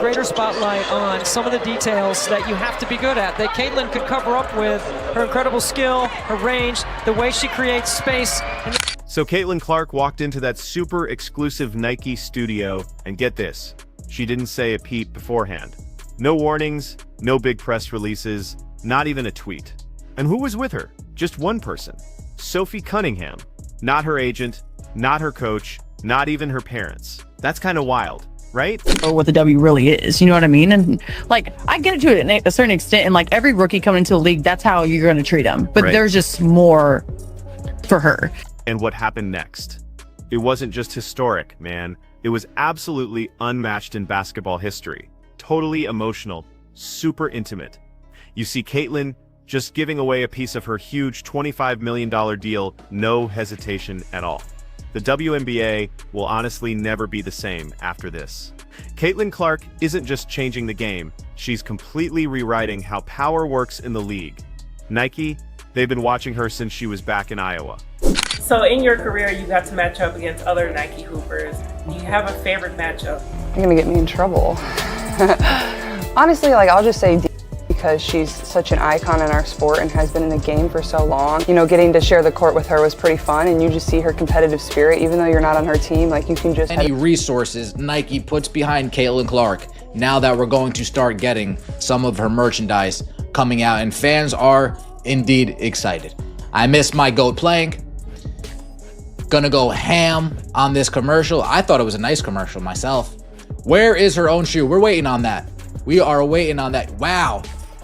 greater spotlight on some of the details that you have to be good at, that Caitlin could cover up with her incredible skill, her range, the way she creates space. So Caitlin Clark walked into that super exclusive Nike studio, and get this, she didn't say a peep beforehand. No warnings, no big press releases, not even a tweet. And who was with her? Just one person, Sophie Cunningham. Not her agent, not her coach, not even her parents. That's kind of wild, right? Or what the W really is, you know what I mean? And like, I get it to a certain extent, and like every rookie coming into the league, that's how you're going to treat them. But Right. There's just more for her. And what happened next? It wasn't just historic, man. It was absolutely unmatched in basketball history. Totally emotional, super intimate. You see Caitlin just giving away a piece of her huge $25 million deal, no hesitation at all. The WNBA will honestly never be the same after this. Caitlin Clark isn't just changing the game, she's completely rewriting how power works in the league. Nike, they've been watching her since she was back in Iowa. So in your career, you got to match up against other Nike hoopers. Do you have a favorite matchup? You're gonna get me in trouble. Honestly, like I'll just say D, because she's such an icon in our sport and has been in the game for so long. You know, getting to share the court with her was pretty fun, and you just see her competitive spirit, even though you're not on her team, like you can just... Any resources Nike puts behind Caitlin Clark now that we're going to start getting some of her merchandise coming out, and fans are indeed excited. I miss my GOAT playing. Gonna go ham on this commercial. I thought it was a nice commercial myself. Where is her own shoe? We're waiting on that. We are waiting on that. Wow.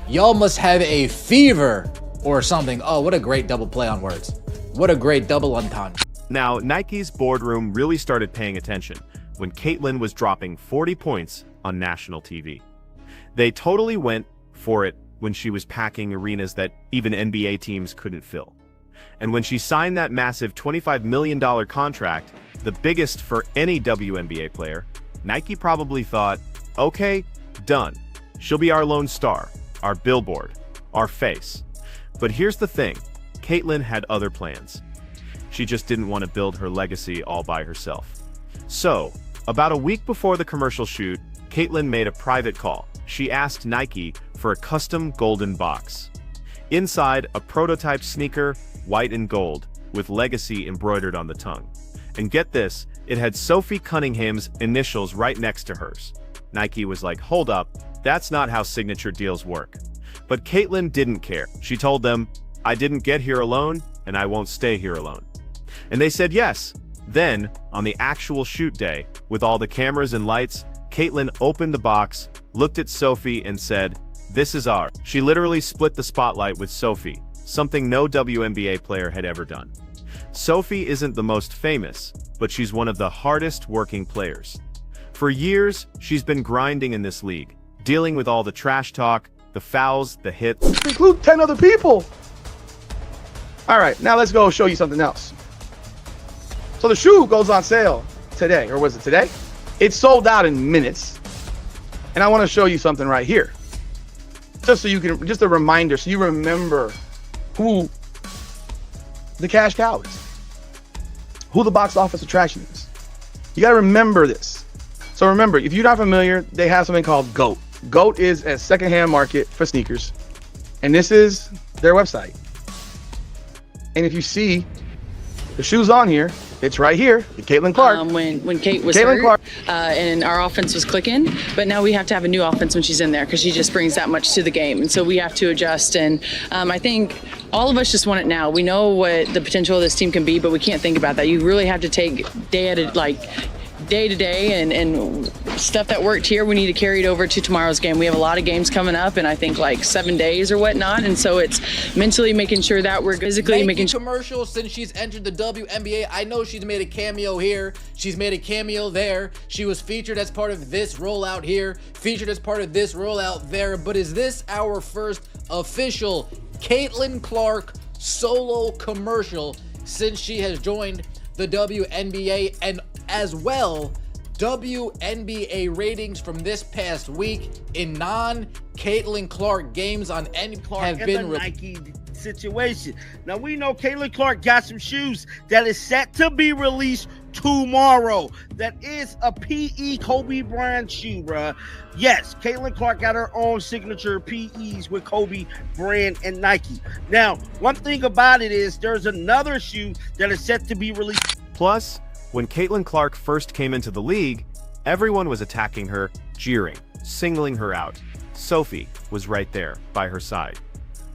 Y'all must have a fever or something. Oh, what a great double play on words. What a great double entendre. Now, Nike's boardroom really started paying attention when Caitlin was dropping 40 points on national TV. They totally went for it when she was packing arenas that even NBA teams couldn't fill. And when she signed that massive $25 million contract, the biggest for any WNBA player, Nike probably thought, okay, done. She'll be our lone star, our billboard, our face. But here's the thing, Caitlin had other plans. She just didn't want to build her legacy all by herself. So, about a week before the commercial shoot, Caitlin made a private call. She asked Nike for a custom golden box. Inside, a prototype sneaker, white and gold, with legacy embroidered on the tongue. And get this, it had Sophie Cunningham's initials right next to hers. Nike was like, hold up, that's not how signature deals work. But Caitlin didn't care. She told them, I didn't get here alone, and I won't stay here alone. And they said yes. Then, on the actual shoot day, with all the cameras and lights, Caitlin opened the box, looked at Sophie, and said, this is ours. She literally split the spotlight with Sophie, something no WNBA player had ever done. Sophie isn't the most famous, but she's one of the hardest working players. For years, she's been grinding in this league, dealing with all the trash talk, the fouls, the hits. Include 10 other people. All right, now let's go show you something else. So the shoe goes on sale today, or was it today? It's sold out in minutes. And I want to show you something right here. Just so you can, just a reminder, so you remember who the cash cow is, who the box office attraction is. You got to remember this. So remember, if you're not familiar, they have something called GOAT. GOAT is a secondhand market for sneakers. And this is their website. And if you see the shoes on here, it's right here, Caitlin Clark. When Kate was hurt, and our offense was clicking, but now we have to have a new offense when she's in there because she just brings that much to the game, and so we have to adjust. And I think all of us just want it now. We know what the potential of this team can be, but we can't think about that. You really have to take day to day, and stuff that worked here, we need to carry it over to tomorrow's game. We have a lot of games coming up, and I think like 7 days or whatnot, and so it's mentally making sure that we're physically making sure. Commercial since she's entered the WNBA. I know she's made a cameo here, she's made a cameo there, she was featured as part of this rollout here, featured as part of this rollout there, but is this our first official Caitlin Clark solo commercial since she has joined the WNBA? And as well, WNBA ratings from this past week in non-Caitlin Clark games on N Clark have been Nike situation. Now, we know Caitlin Clark got some shoes that is set to be released tomorrow. That is a PE Kobe Bryant shoe, bruh. Yes, Caitlin Clark got her own signature PEs with Kobe Bryant and Nike. Now, one thing about it is there's another shoe that is set to be released. Plus, when Caitlin Clark first came into the league, everyone was attacking her, jeering, singling her out. Sophie was right there, by her side.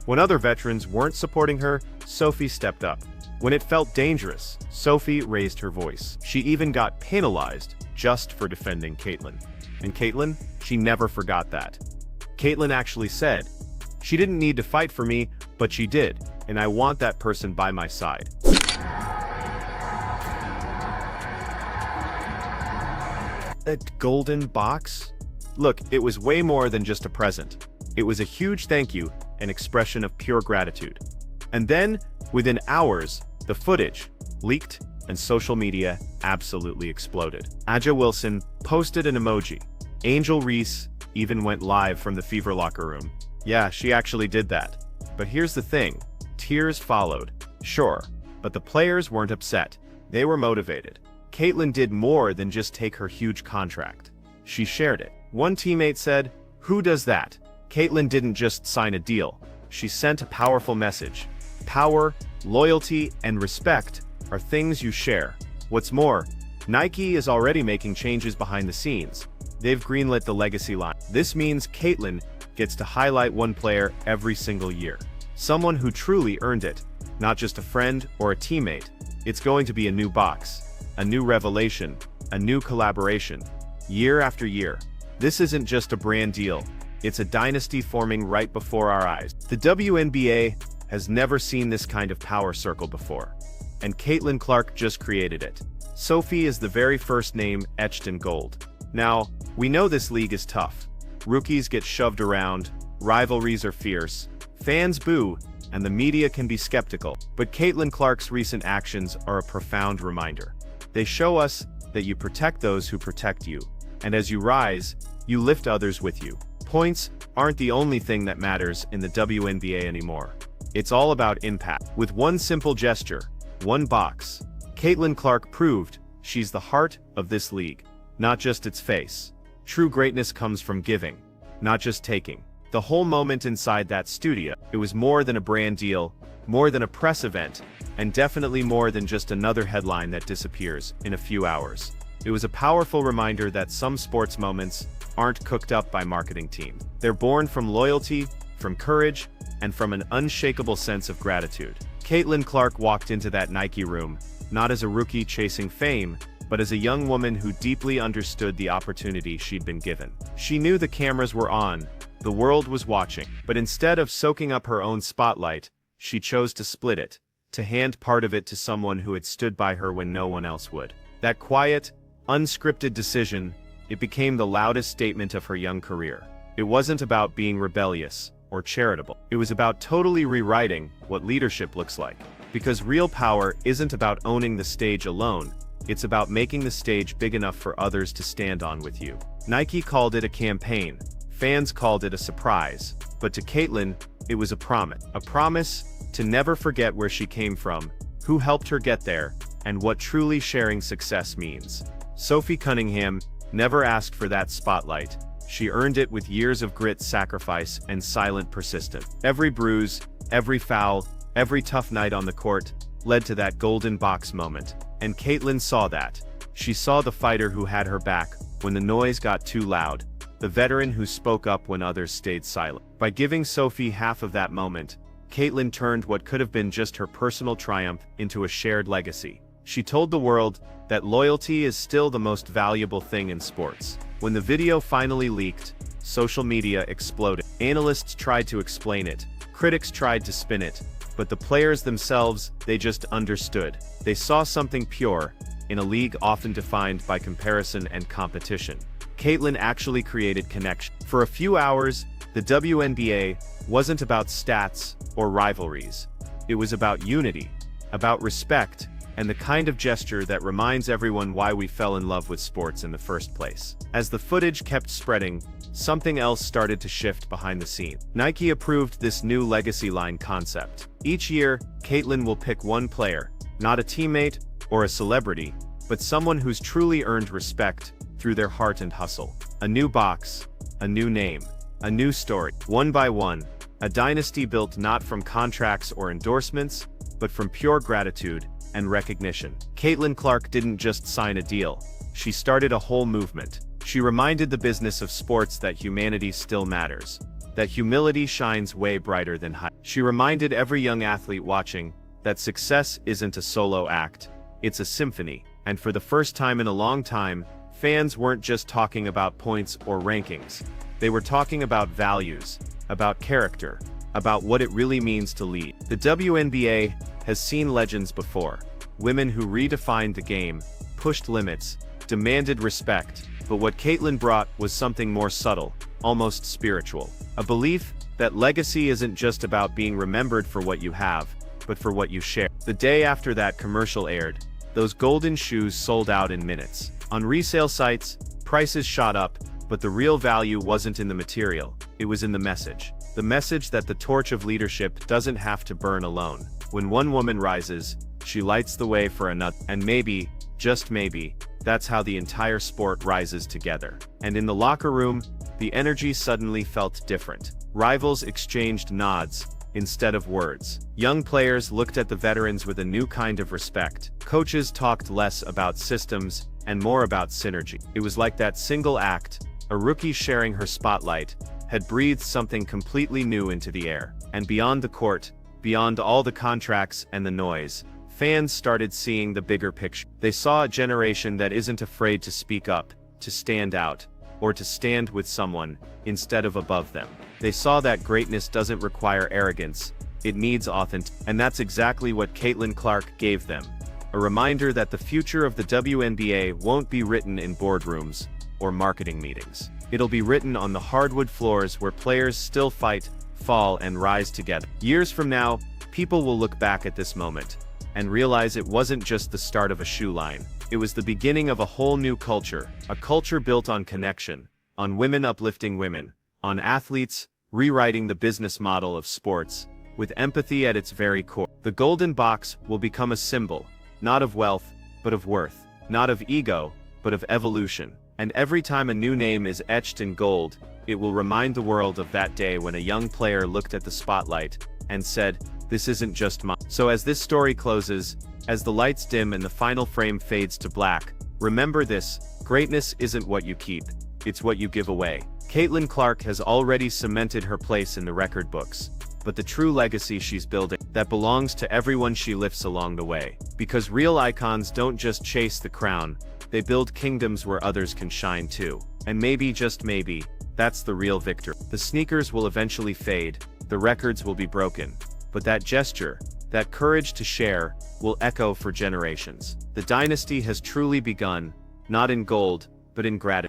When other veterans weren't supporting her, Sophie stepped up. When it felt dangerous, Sophie raised her voice. She even got penalized just for defending Caitlin. And Caitlin, she never forgot that. Caitlin actually said, "She didn't need to fight for me, but she did, and I want that person by my side." That golden box? Look, it was way more than just a present. It was a huge thank you, an expression of pure gratitude. And then, within hours, the footage leaked and social media absolutely exploded. Aja Wilson posted an emoji. Angel Reese even went live from the Fever locker room. Yeah, she actually did that. But here's the thing, tears followed, sure, but the players weren't upset. They were motivated. Caitlin did more than just take her huge contract. She shared it. One teammate said, "Who does that?" Caitlin didn't just sign a deal. She sent a powerful message. Power, loyalty, and respect are things you share. What's more, Nike is already making changes behind the scenes. They've greenlit the legacy line. This means Caitlin gets to highlight one player every single year. Someone who truly earned it, not just a friend or a teammate. It's going to be a new box, a new revelation, a new collaboration, year after year. This isn't just a brand deal. It's a dynasty forming right before our eyes. The WNBA has never seen this kind of power circle before, and Caitlin Clark just created it. Sophie is the very first name etched in gold. Now, we know this league is tough. Rookies get shoved around, rivalries are fierce, fans boo, and the media can be skeptical. But Caitlin Clark's recent actions are a profound reminder. They show us that you protect those who protect you, and as you rise, you lift others with you. Points aren't the only thing that matters in the WNBA anymore. It's all about impact. With one simple gesture, one box, Caitlin Clark proved she's the heart of this league, not just its face. True greatness comes from giving, not just taking. The whole moment inside that studio, it was more than a brand deal, more than a press event, and definitely more than just another headline that disappears in a few hours. It was a powerful reminder that some sports moments aren't cooked up by marketing teams. They're born from loyalty, from courage, and from an unshakable sense of gratitude. Caitlin Clark walked into that Nike room, not as a rookie chasing fame, but as a young woman who deeply understood the opportunity she'd been given. She knew the cameras were on, the world was watching, but instead of soaking up her own spotlight, she chose to split it, to hand part of it to someone who had stood by her when no one else would. That quiet, unscripted decision, it became the loudest statement of her young career. It wasn't about being rebellious or charitable. It was about totally rewriting what leadership looks like. Because real power isn't about owning the stage alone, it's about making the stage big enough for others to stand on with you. Nike called it a campaign, fans called it a surprise, but to Caitlin, it was a promise to never forget where she came from, who helped her get there, and what truly sharing success means. Sophie Cunningham never asked for that spotlight. She earned it with years of grit, sacrifice, and silent persistence. Every bruise, every foul, every tough night on the court led to that golden box moment. And Caitlin saw that. She saw the fighter who had her back when the noise got too loud, the veteran who spoke up when others stayed silent. By giving Sophie half of that moment, Caitlin turned what could have been just her personal triumph into a shared legacy. She told the world that loyalty is still the most valuable thing in sports. When the video finally leaked, social media exploded. Analysts tried to explain it, critics tried to spin it, but the players themselves, they just understood. They saw something pure in a league often defined by comparison and competition. Caitlin actually created connection. For a few hours, the WNBA wasn't about stats or rivalries. It was about unity, about respect, and the kind of gesture that reminds everyone why we fell in love with sports in the first place. As the footage kept spreading, something else started to shift behind the scenes. Nike approved this new legacy line concept. Each year, Caitlin will pick one player, not a teammate or a celebrity, but someone who's truly earned respect through their heart and hustle. A new box, a new name, a new story. One by one, a dynasty built not from contracts or endorsements, but from pure gratitude and recognition. Caitlin Clark didn't just sign a deal. She started a whole movement. She reminded the business of sports that humanity still matters, that humility shines way brighter than hype. She reminded every young athlete watching that success isn't a solo act, it's a symphony. And for the first time in a long time, fans weren't just talking about points or rankings. They were talking about values, about character, about what it really means to lead. The WNBA has seen legends before. Women who redefined the game, pushed limits, demanded respect. But what Caitlin brought was something more subtle, almost spiritual. A belief that legacy isn't just about being remembered for what you have, but for what you share. The day after that commercial aired, those golden shoes sold out in minutes. On resale sites, prices shot up, but the real value wasn't in the material, it was in the message. The message that the torch of leadership doesn't have to burn alone. When one woman rises, she lights the way for another. And maybe, just maybe, that's how the entire sport rises together. And in the locker room, the energy suddenly felt different. Rivals exchanged nods instead of words. Young players looked at the veterans with a new kind of respect. Coaches talked less about systems and more about synergy. It was like that single act, a rookie sharing her spotlight, had breathed something completely new into the air. And beyond the court, beyond all the contracts and the noise, fans started seeing the bigger picture. They saw a generation that isn't afraid to speak up, to stand out, or to stand with someone instead of above them. They saw that greatness doesn't require arrogance, it needs authenticity. And that's exactly what Caitlin Clark gave them. A reminder that the future of the WNBA won't be written in boardrooms or marketing meetings. It'll be written on the hardwood floors where players still fight, fall, and rise together. Years from now, people will look back at this moment and realize it wasn't just the start of a shoe line. It was the beginning of a whole new culture, a culture built on connection, on women uplifting women, on athletes rewriting the business model of sports, with empathy at its very core. The golden box will become a symbol, not of wealth, but of worth, not of ego, but of evolution. And every time a new name is etched in gold, it will remind the world of that day when a young player looked at the spotlight and said, "This isn't just mine." So as this story closes, as the lights dim and the final frame fades to black, remember this: greatness isn't what you keep, it's what you give away. Caitlin Clark has already cemented her place in the record books, but the true legacy she's building, that belongs to everyone she lifts along the way. Because real icons don't just chase the crown, they build kingdoms where others can shine too. And maybe, just maybe, that's the real victor. The sneakers will eventually fade, the records will be broken, but that gesture, that courage to share, will echo for generations. The dynasty has truly begun, not in gold, but in gratitude.